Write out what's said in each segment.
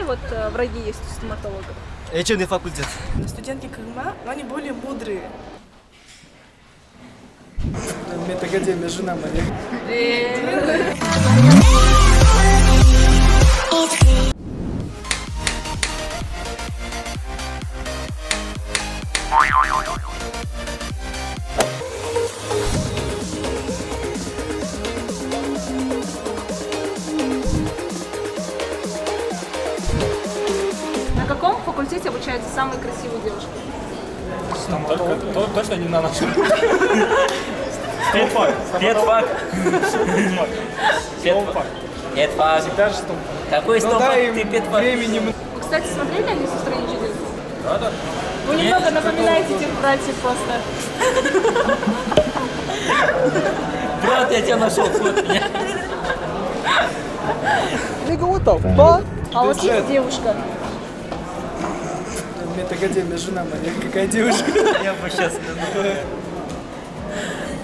вот враги есть у стоматологов? Лечебный факультет. Студентки Крыма, но они более мудрые. Медакадемия, жена моя. На каком факультете обучаются самые красивые девушки? Точно не на нашем. Педфак. Всегда же стомфак. Какой стомфак? Ты педфак. Вы, кстати, смотрели «Алису в стране чудес»? Да. Вы немного напоминаете этих братьев просто. Брат, я тебя нашел. А вот есть девушка. Медакадемия, жена моя. Какая девушка? Я бы сейчас...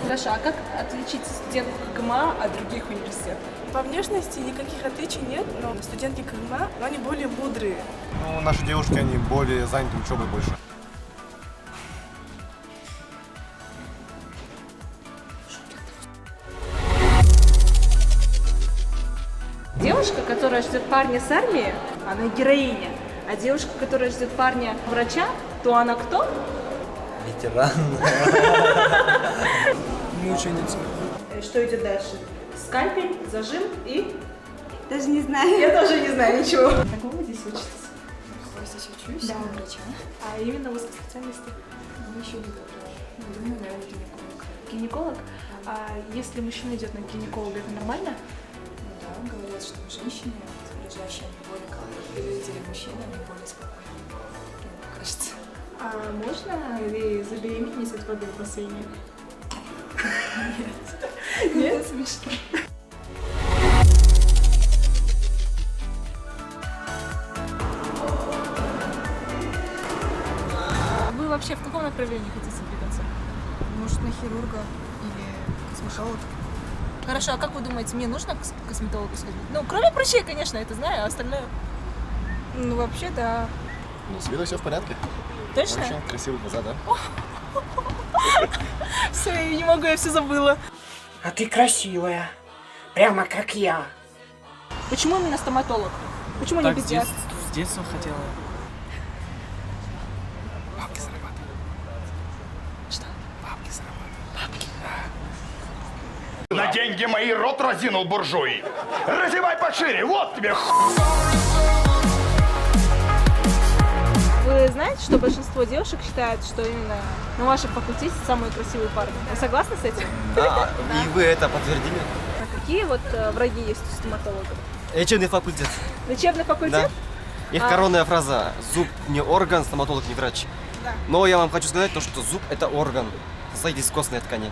Хорошо, а как отличить студентов КГМА от других университетов? По внешности никаких отличий нет, но студентки Крыма, но они более мудрые. Ну, наши девушки, они более заняты учебой больше. Девушка, которая ждет парня с армии, она героиня. А девушка, которая ждет парня врача, то она кто? Ветеран. Мученица. Что идет дальше? Скальпель, зажим и... Даже не знаю. Я тоже не знаю ничего. На кого вы здесь учитесь? Я здесь учусь, да, врача. А именно в узкой специальности? Ну, еще не выбрала. Думаю, наверное, гинеколог. Гинеколог? А если мужчина идет на гинеколога, это нормально? Ну да, говорят, что женщины, лежащие они более производители мужчины, они более спокойны. Мне кажется. А можно ли забеременеть от воды в бассейне? Нет. Нет? Смешно. Вы вообще в каком направлении хотите двигаться? Может, на хирурга или косметолог? Хорошо, а как вы думаете, мне нужно к косметологу сходить? Ну, кроме врачей, конечно, это знаю, а остальное? Ну, вообще, да. Ну, с виду все в порядке. Точно? Очень красивые глаза, да? Все, я не могу, я все забыла. А ты красивая, прямо как я. Почему именно стоматолог? Почему не педиатр? С детства хотела. На деньги мои рот разинул буржуй. Разевай пошире, вот тебе Вы знаете, что большинство девушек считают, что именно на вашем факультете самые красивые парни? Вы согласны с этим? Да, и вы это подтвердили? А какие вот враги есть у стоматологов? Лечебный факультет. Лечебный факультет? Да. Их коронная фраза «зуб не орган, стоматолог не врач». Да. Но я вам хочу сказать, то, что зуб – это орган, состоит из костной ткани.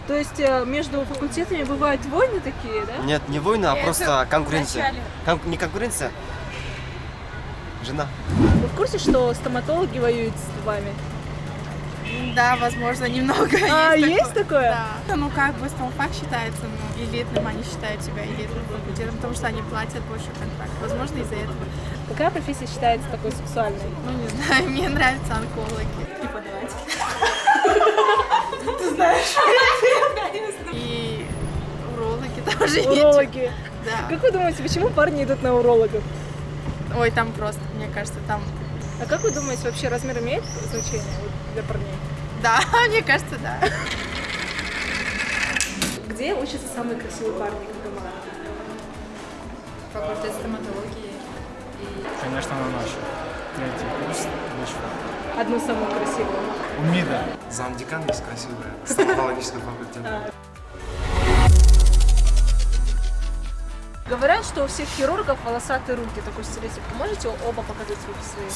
То есть между факультетами бывают войны такие, да? Нет, не война, а просто конкуренция. Не конкуренция, жена. Вы в курсе, что стоматологи воюют с вами? Да, возможно, немного есть такое? Да. Ну, как бы стомфак считается, ну, элитным, они считают себя элитным факультетом, потому что они платят больше контракт. Возможно, из-за этого. Какая профессия считается такой сексуальной? Ну, не знаю, мне нравятся онкологи. Преподаватель. Ты знаешь? И урологи тоже есть. Урологи. Да. Как вы думаете, почему парни идут на урологов? Ой, там просто, мне кажется, там... А как вы думаете, вообще размер имеет значение для парней? Да, мне кажется, да. Где учатся самые красивые парни КГМА? Факультет стоматологии. Конечно, на нашу. Третий курс вышел. Одну самую красивую. У МИДа. Замдекан есть красивая. Стоматологического факультета. Говорят, что у всех хирургов волосатые руки, такой стереотип. Можете оба показать руки свои?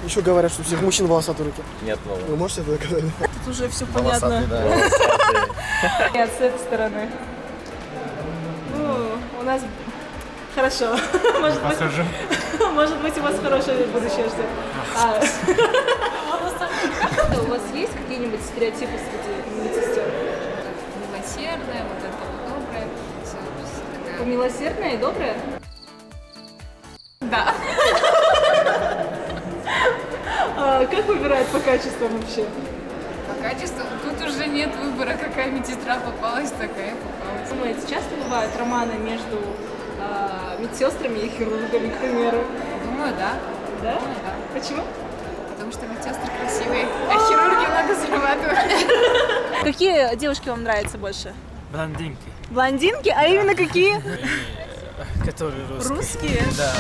Еще говорят, что у всех мужчин волосатые руки. Нет, Вы можете это доказать? Тут уже все понятно. Нет, с этой стороны. Ну, у нас хорошо. Может быть, у вас хорошее будущее ждет. У вас есть какие-нибудь стереотипы среди медсестер? Милосердная, вот это вот добрая, такая Милосердная и добрая? Да. А как выбирают по качествам вообще? По качеству тут уже нет выбора, какая медсестра попалась, такая попалась. Думаете, часто бывают романы между медсестрами и хирургами, к примеру? Думаю, да. Да? Думаю, да. Почему? Потому что медсестры красивые, а хирурги много зарабатывают. Какие девушки вам нравятся больше? Блондинки. Блондинки? А именно какие? Которые русские. Русские? Да.